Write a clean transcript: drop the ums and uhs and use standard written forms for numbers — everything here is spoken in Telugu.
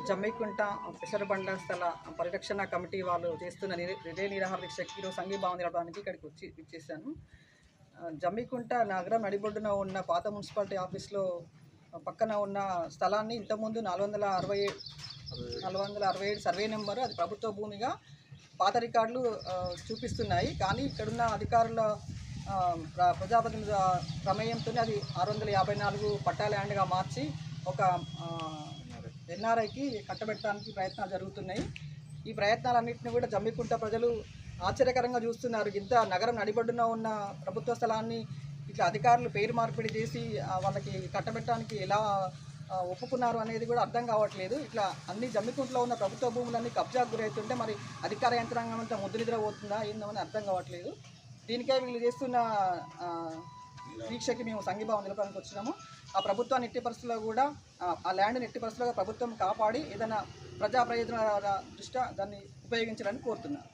జమ్మికుంట పెసరబండ స్థల పరిరక్షణ కమిటీ వాళ్ళు చేస్తున్న రిలే నిరాహార దీక్షకి ఈరోజు సంఘీభావం తెలపడానికి ఇక్కడికి ఇచ్చేసాను. జమ్మికుంట నగరం నడిబొడ్డున ఉన్న పాత మున్సిపాలిటీ ఆఫీస్లో పక్కన ఉన్న స్థలాన్ని ఇంతకుముందు 467 సర్వే నెంబరు, అది ప్రభుత్వ భూమిగా పాత రికార్డులు చూపిస్తున్నాయి. కానీ ఇక్కడున్న అధికారుల ప్రజాప్రతినిధుల ప్రమేయంతో అది 654 పట్టా ల్యాండ్గా మార్చి ఒక ఎన్ఆర్ఐకి కట్టబెట్టడానికి ప్రయత్నాలు జరుగుతున్నాయి. ఈ ప్రయత్నాలన్నింటినీ కూడా జమ్మికుంట ప్రజలు ఆశ్చర్యకరంగా చూస్తున్నారు. ఇంత నగరం నడిబొడ్డున ఉన్న ప్రభుత్వ స్థలాన్ని ఇట్లా అధికారులు పేరు మార్పిడి చేసి వాళ్ళకి కట్టబెట్టడానికి ఎలా ఒప్పుకున్నారు అనేది కూడా అర్థం కావట్లేదు. ఇట్లా అన్ని జమ్మికుంటలో ఉన్న ప్రభుత్వ భూములన్నీ కబ్జాకు గురవుతుంటే మరి అధికార యంత్రాంగం అంతా ముద్దునిద్ర పోతుందా ఏందని అర్థం కావట్లేదు. దీనికై వీళ్ళు చేస్తున్న దీక్షకి మేము సంఘీభావం నిలపడానికి వచ్చినాము. ఆ ప్రభుత్వాన్ని ఎట్టి పరిస్థితుల్లో కూడా ఆ ల్యాండ్ని ఎట్టి పరిస్థితుల్లో ప్రభుత్వం కాపాడి ఏదైనా ప్రజా ప్రయోజనాల దృష్ట్యా దాన్ని ఉపయోగించాలని కోరుతున్నాను.